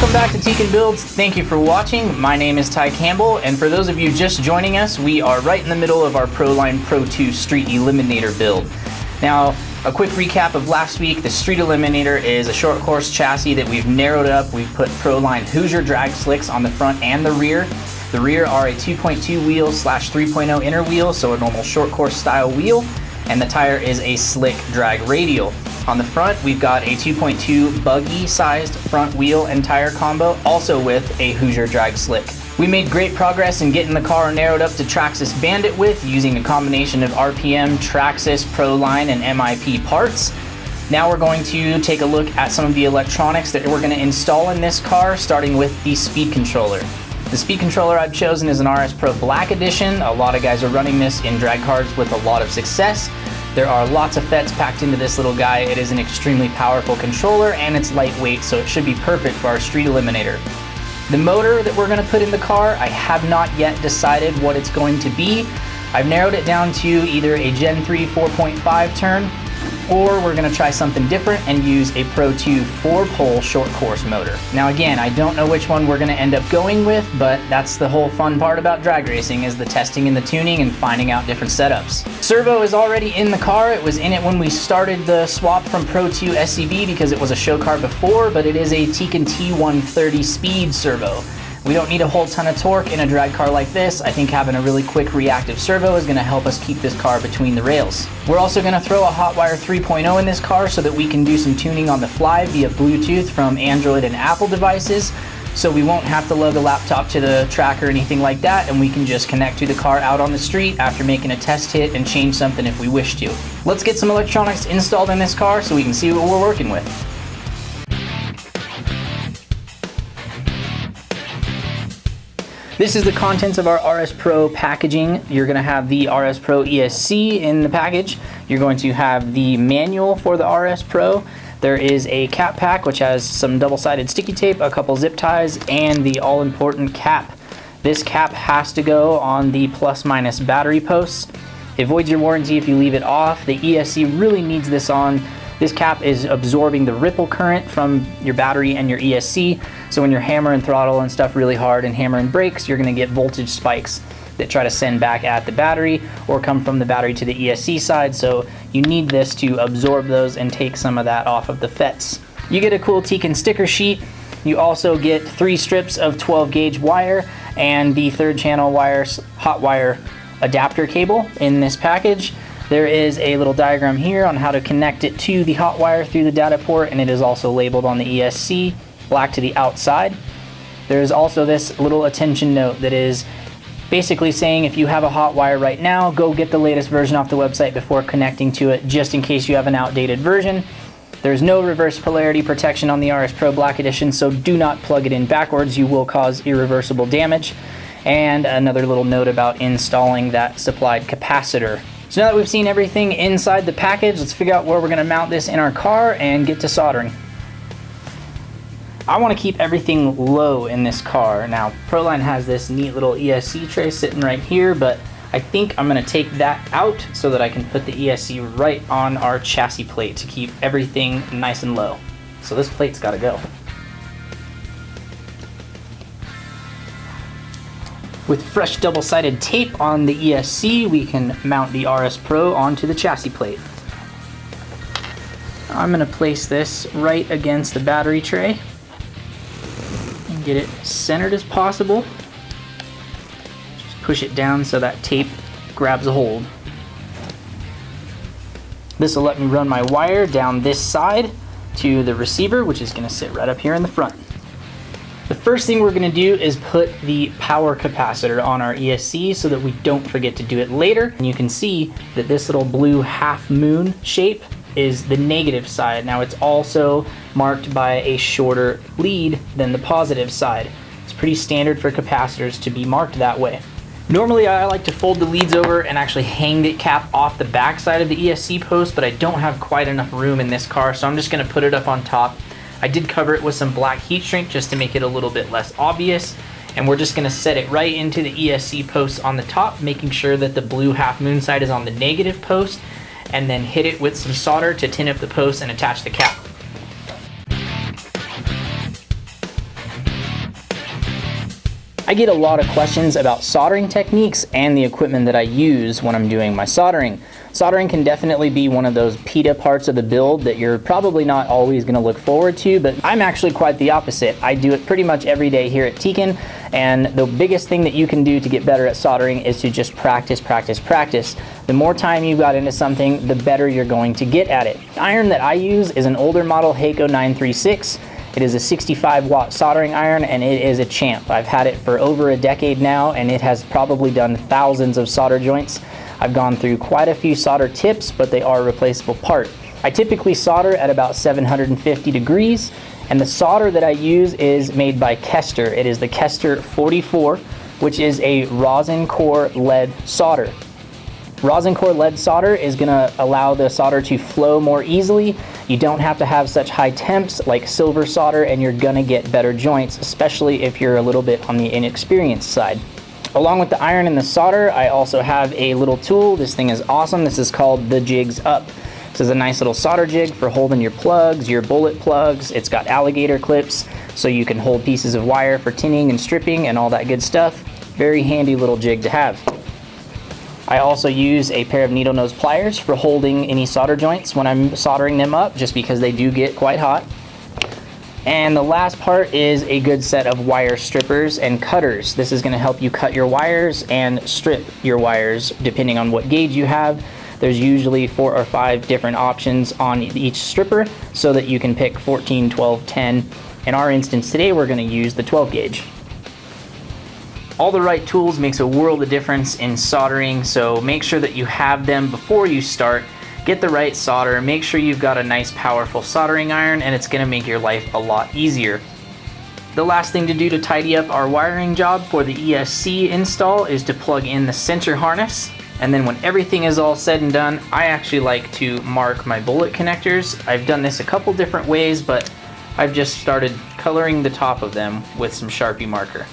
Welcome back to Tekin Builds. Thank you for watching. My name is Ty Campbell, and for those of you just joining us, we are right in the middle of our Pro-Line Pro 2 Street Eliminator build. Now, a quick recap of last week. The Street Eliminator is a short course chassis that we've narrowed up. We've put Pro-Line Hoosier drag slicks on the front and the rear. The rear are a 2.2 wheel / 3.0 inner wheel, so a normal short course style wheel, and the tire is a slick drag radial. On the front, we've got a 2.2 buggy sized front wheel and tire combo, also with a Hoosier drag slick. We made great progress in getting the car narrowed up to Traxxas Bandit width using a combination of RPM, Traxxas, Pro-Line, and MIP parts. Now we're going to take a look at some of the electronics that we're going to install in this car, starting with the speed controller. The speed controller I've chosen is an RS Pro Black Edition. A lot of guys are running this in drag cars with a lot of success. There are lots of FETs packed into this little guy. It is an extremely powerful controller and it's lightweight, so it should be perfect for our Street Eliminator. The motor that we're going to put in the car, I have not yet decided what it's going to be. I've narrowed it down to either a Gen 3 4.5 turn, or we're going to try something different and use a Pro 2 4-pole short course motor. Now again, I don't know which one we're going to end up going with, but that's the whole fun part about drag racing, is the testing and the tuning and finding out different setups. Servo is already in the car. It was in it when we started the swap from Pro 2 SCV because it was a show car before, but it is a Tekin T130 speed servo. We don't need a whole ton of torque in a drag car like this. I think having a really quick reactive servo is going to help us keep this car between the rails. We're also going to throw a HotWire 3.0 in this car so that we can do some tuning on the fly via Bluetooth from Android and Apple devices, so we won't have to lug a laptop to the track or anything like that, and we can just connect to the car out on the street after making a test hit and change something if we wish to. Let's get some electronics installed in this car so we can see what we're working with. This is the contents of our RS Pro packaging. You're going to have the RS Pro ESC in the package. You're going to have the manual for the RS Pro. There is a cap pack which has some double-sided sticky tape, a couple zip ties, and the all-important cap. This cap has to go on the plus-minus battery posts. It voids your warranty if you leave it off. The ESC really needs this on. This cap is absorbing the ripple current from your battery and your ESC, so when you're hammering throttle and stuff really hard and hammering brakes, you're going to get voltage spikes that try to send back at the battery or come from the battery to the ESC side, so you need this to absorb those and take some of that off of the FETs. You get a cool Tekin sticker sheet. You also get 3 strips of 12 gauge wire and the 3rd channel HotWire adapter cable in this package. There is a little diagram here on how to connect it to the HotWire through the data port, and it is also labeled on the ESC, black to the outside. There is also this little attention note that is basically saying if you have a HotWire right now, go get the latest version off the website before connecting to it, just in case you have an outdated version. There's no reverse polarity protection on the RS Pro Black Edition, so do not plug it in backwards. You will cause irreversible damage. And another little note about installing that supplied capacitor. So now that we've seen everything inside the package, let's figure out where we're going to mount this in our car and get to soldering. I want to keep everything low in this car. Now, Pro-Line has this neat little ESC tray sitting right here, but I think I'm going to take that out so that I can put the ESC right on our chassis plate to keep everything nice and low. So this plate's got to go. With fresh double-sided tape on the ESC, we can mount the RS Pro onto the chassis plate. I'm going to place this right against the battery tray and get it centered as possible. Just push it down so that tape grabs a hold. This will let me run my wire down this side to the receiver, which is going to sit right up here in the front. The first thing we're going to do is put the power capacitor on our ESC so that we don't forget to do it later. And you can see that this little blue half moon shape is the negative side. Now it's also marked by a shorter lead than the positive side. It's pretty standard for capacitors to be marked that way. Normally I like to fold the leads over and actually hang the cap off the back side of the ESC post, but I don't have quite enough room in this car, so I'm just going to put it up on top. I did cover it with some black heat shrink just to make it a little bit less obvious, and we're just going to set it right into the ESC post on the top, making sure that the blue half moon side is on the negative post, and then hit it with some solder to tin up the post and attach the cap. I get a lot of questions about soldering techniques and the equipment that I use when I'm doing my soldering. Soldering can definitely be one of those PETA parts of the build that you're probably not always going to look forward to, but I'm actually quite the opposite. I do it pretty much every day here at Tekin, and the biggest thing that you can do to get better at soldering is to just practice, practice, practice. The more time you've got into something, the better you're going to get at it. The iron that I use is an older model Hakko 936. It is a 65-watt soldering iron, and it is a champ. I've had it for over a decade now, and it has probably done thousands of solder joints. I've gone through quite a few solder tips, but they are a replaceable part. I typically solder at about 750 degrees, and the solder that I use is made by Kester. It is the Kester 44, which is a rosin core lead solder. Rosin core lead solder is going to allow the solder to flow more easily. You don't have to have such high temps like silver solder, and you're going to get better joints, especially if you're a little bit on the inexperienced side. Along with the iron and the solder, I also have a little tool. This thing is awesome. This is called the Jigs Up. This is a nice little solder jig for holding your plugs, your bullet plugs. It's got alligator clips, so you can hold pieces of wire for tinning and stripping and all that good stuff. Very handy little jig to have. I also use a pair of needle nose pliers for holding any solder joints when I'm soldering them up, just because they do get quite hot. And the last part is a good set of wire strippers and cutters. This is going to help you cut your wires and strip your wires depending on what gauge you have. There's usually 4 or 5 different options on each stripper so that you can pick 14, 12, 10. In our instance today, we're going to use the 12 gauge. All the right tools makes a world of difference in soldering, so make sure that you have them before you start. Get the right solder, make sure you've got a nice powerful soldering iron, and it's going to make your life a lot easier. The last thing to do to tidy up our wiring job for the ESC install is to plug in the center harness. And then when everything is all said and done, I actually like to mark my bullet connectors. I've done this a couple different ways, but I've just started coloring the top of them with some Sharpie marker.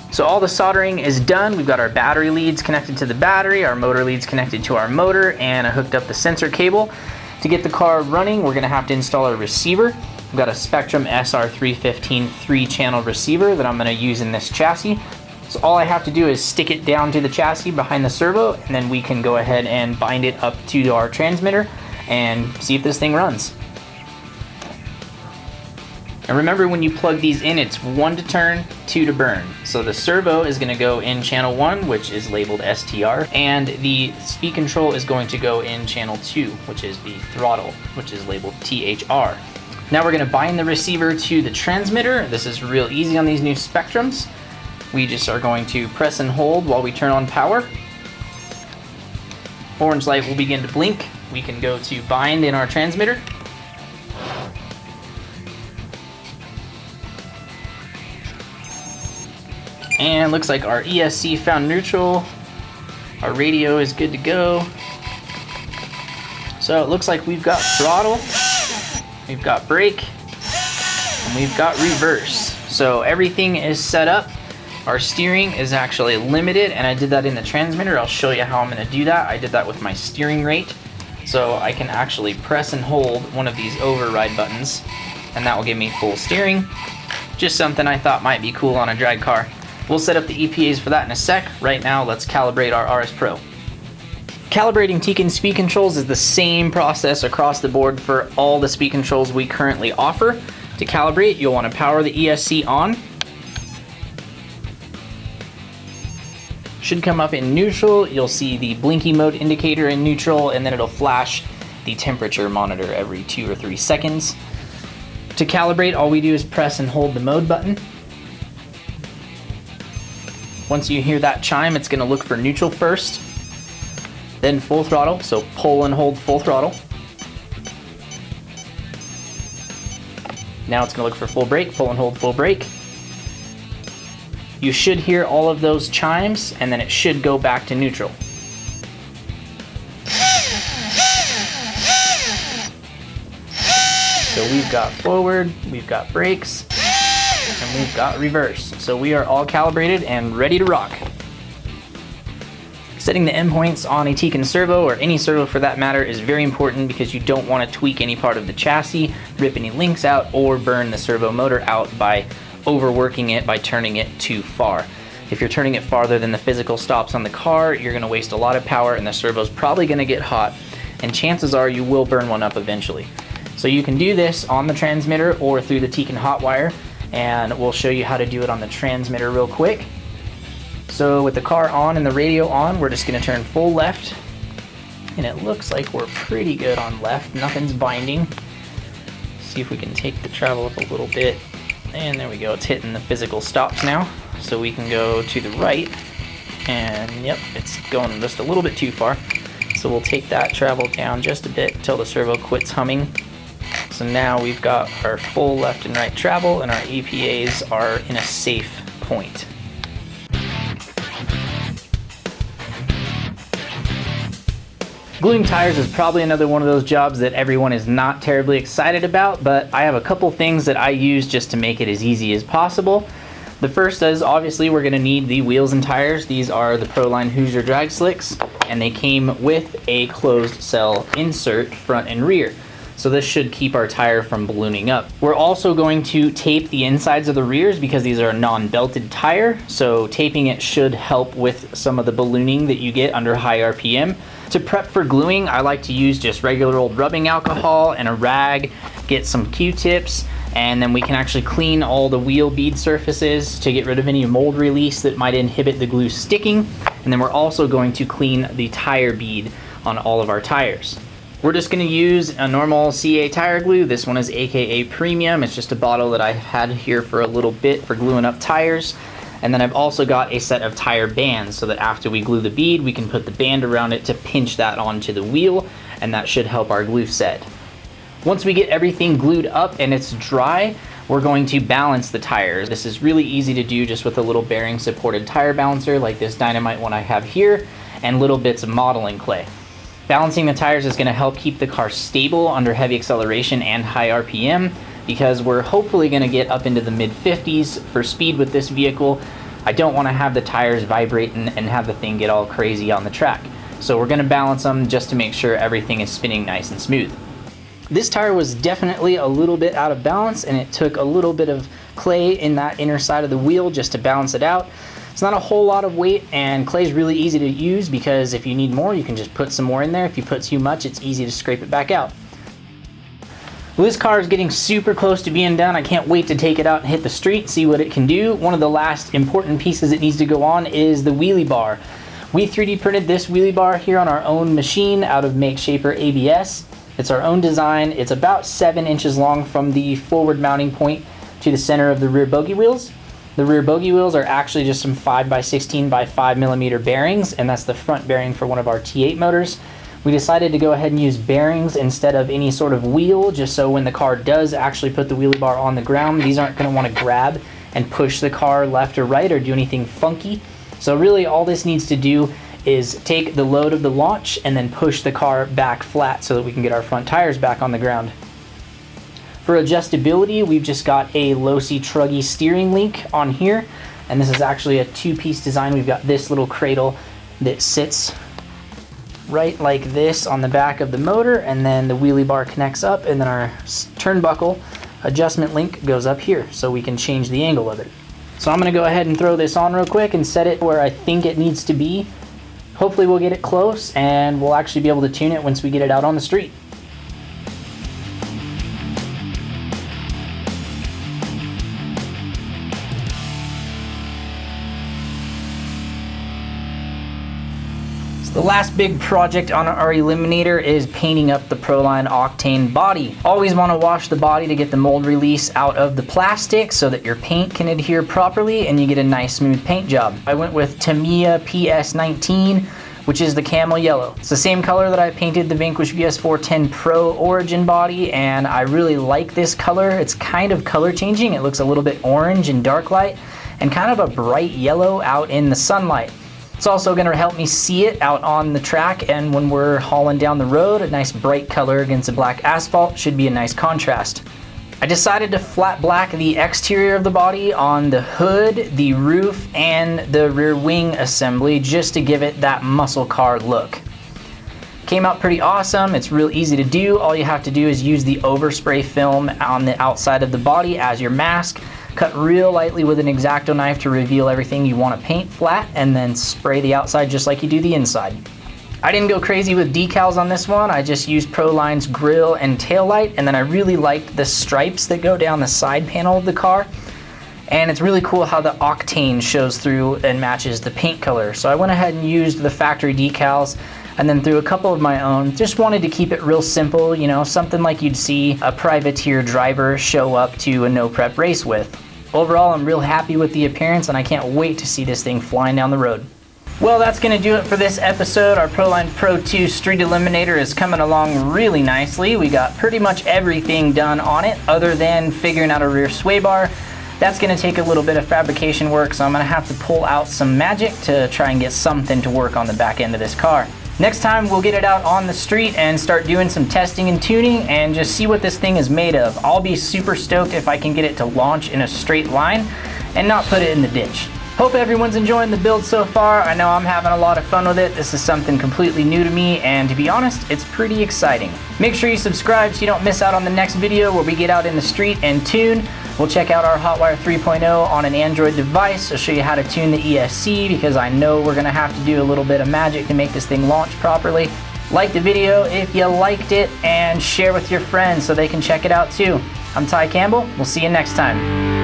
So all the soldering is done. We've got our battery leads connected to the battery, our motor leads connected to our motor, and I hooked up the sensor cable. To get the car running, we're gonna have to install a receiver. We've got a Spectrum SR315 3-channel receiver that I'm gonna use in this chassis. So all I have to do is stick it down to the chassis behind the servo, and then we can go ahead and bind it up to our transmitter and see if this thing runs. And remember, when you plug these in, it's 1 to turn, 2 to burn. So the servo is going to go in channel 1, which is labeled STR, and the speed control is going to go in channel 2, which is the throttle, which is labeled THR. Now we're going to bind the receiver to the transmitter. This is real easy on these new Spectrums. We just are going to press and hold while we turn on power. Orange light will begin to blink. We can go to bind in our transmitter. And looks like our ESC found neutral. Our radio is good to go. So it looks like we've got throttle, we've got brake, and we've got reverse. So everything is set up. Our steering is actually limited, and I did that in the transmitter. I'll show you how I'm gonna do that. I did that with my steering rate. So I can actually press and hold one of these override buttons, and that will give me full steering. Just something I thought might be cool on a drag car. We'll set up the EPAs for that in a sec. Right now, let's calibrate our RS Pro. Calibrating Tekin speed controls is the same process across the board for all the speed controls we currently offer. To calibrate, you'll want to power the ESC on. Should come up in neutral. You'll see the blinky mode indicator in neutral, and then it'll flash the temperature monitor every 2 or 3 seconds. To calibrate, all we do is press and hold the mode button. Once you hear that chime, it's going to look for neutral first, then full throttle, so pull and hold full throttle. Now it's going to look for full brake, pull and hold full brake. You should hear all of those chimes, and then it should go back to neutral. So we've got forward, we've got brakes, and we've got reverse. So we are all calibrated and ready to rock. Setting the endpoints on a Tekin servo, or any servo for that matter, is very important because you don't want to tweak any part of the chassis, rip any links out, or burn the servo motor out by overworking it by turning it too far. If you're turning it farther than the physical stops on the car, you're going to waste a lot of power and the servo's probably going to get hot, and chances are you will burn one up eventually. So you can do this on the transmitter or through the Tekin HotWire, and we'll show you how to do it on the transmitter real quick. So with the car on and the radio on, we're just going to turn full left, and it looks like we're pretty good on left. Nothing's binding. See if we can take the travel up a little bit, and there we go. It's hitting the physical stops now. So we can go to the right, and yep, it's going just a little bit too far. So we'll take that travel down just a bit until the servo quits humming. So now we've got our full left and right travel, and our APAs are in a safe point. Gluing tires is probably another one of those jobs that everyone is not terribly excited about, but I have a couple things that I use just to make it as easy as possible. The first is, obviously, we're going to need the wheels and tires. These are the Pro-Line Hoosier drag slicks, and they came with a closed cell insert front and rear. So this should keep our tire from ballooning up. We're also going to tape the insides of the rears because these are a non-belted tire, so taping it should help with some of the ballooning that you get under high RPM. To prep for gluing, I like to use just regular old rubbing alcohol and a rag, get some Q-tips, and then we can actually clean all the wheel bead surfaces to get rid of any mold release that might inhibit the glue sticking. And then we're also going to clean the tire bead on all of our tires. We're just going to use a normal CA tire glue. This one is AKA Premium. It's just a bottle that I've had here for a little bit for gluing up tires. And then I've also got a set of tire bands so that after we glue the bead, we can put the band around it to pinch that onto the wheel, and that should help our glue set. Once we get everything glued up and it's dry, we're going to balance the tires. This is really easy to do just with a little bearing supported tire balancer like this Dynamite one I have here, and little bits of modeling clay. Balancing the tires is going to help keep the car stable under heavy acceleration and high RPM, because we're hopefully going to get up into the mid-50s for speed with this vehicle. I don't want to have the tires vibrating and have the thing get all crazy on the track. So we're going to balance them just to make sure everything is spinning nice and smooth. This tire was definitely a little bit out of balance, and it took a little bit of clay in that inner side of the wheel just to balance it out. It's not a whole lot of weight, and clay is really easy to use because if you need more, you can just put some more in there. If you put too much, it's easy to scrape it back out. Well, this car is getting super close to being done. I can't wait to take it out and hit the street, see what it can do. One of the last important pieces it needs to go on is the wheelie bar. We 3D printed this wheelie bar here on our own machine out of Make Shaper ABS. It's our own design. It's about 7 inches long from the forward mounting point to the center of the rear bogey wheels. The rear bogey wheels are actually just some 5x16 by 5 millimeter bearings, and that's the front bearing for one of our T8 motors. We decided to go ahead and use bearings instead of any sort of wheel, just so when the car does actually put the wheelie bar on the ground, these aren't going to want to grab and push the car left or right or do anything funky. So really all this needs to do is take the load of the launch and then push the car back flat so that we can get our front tires back on the ground. For adjustability, we've just got a low-C truggy steering link on here, and this is actually a 2-piece design. We've got this little cradle that sits right like this on the back of the motor, and then the wheelie bar connects up, and then our turnbuckle adjustment link goes up here so we can change the angle of it. So I'm going to go ahead and throw this on real quick and set it where I think it needs to be. Hopefully we'll get it close, and we'll actually be able to tune it once we get it out on the street. The last big project on our Eliminator is painting up the Pro-Line Octane body. Always want to wash the body to get the mold release out of the plastic so that your paint can adhere properly and you get a nice smooth paint job. I went with Tamiya PS19, which is the camel yellow. It's the same color that I painted the Vanquish VS410 Pro Origin body, and I really like this color. It's kind of color changing. It looks a little bit orange in dark light and kind of a bright yellow out in the sunlight. It's also going to help me see it out on the track, and when we're hauling down the road, a nice bright color against a black asphalt should be a nice contrast. I decided to flat black the exterior of the body on the hood, the roof, and the rear wing assembly just to give it that muscle car look. Came out pretty awesome. It's real easy to do. All you have to do is use the overspray film on the outside of the body as your mask. Cut real lightly with an X-Acto knife to reveal everything you want to paint flat, and then spray the outside just like you do the inside. I didn't go crazy with decals on this one. I just used Pro-Line's grill and tail light, and then I really liked the stripes that go down the side panel of the car. And it's really cool how the Octane shows through and matches the paint color. So I went ahead and used the factory decals and then threw a couple of my own. Just wanted to keep it real simple, you know, something like you'd see a privateer driver show up to a no prep race with. Overall, I'm real happy with the appearance, and I can't wait to see this thing flying down the road. Well, that's going to do it for this episode. Our Pro-Line Pro 2 Street Eliminator is coming along really nicely. We got pretty much everything done on it other than figuring out a rear sway bar. That's going to take a little bit of fabrication work, so I'm going to have to pull out some magic to try and get something to work on the back end of this car. Next time we'll get it out on the street and start doing some testing and tuning and just see what this thing is made of. I'll be super stoked if I can get it to launch in a straight line and not put it in the ditch. Hope everyone's enjoying the build so far. I know I'm having a lot of fun with it. This is something completely new to me, and to be honest, it's pretty exciting. Make sure you subscribe so you don't miss out on the next video where we get out in the street and tune. We'll check out our HotWire 3.0 on an Android device. I'll show you how to tune the ESC because I know we're gonna have to do a little bit of magic to make this thing launch properly. Like the video if you liked it, and share with your friends so they can check it out too. I'm Ty Campbell. We'll see you next time.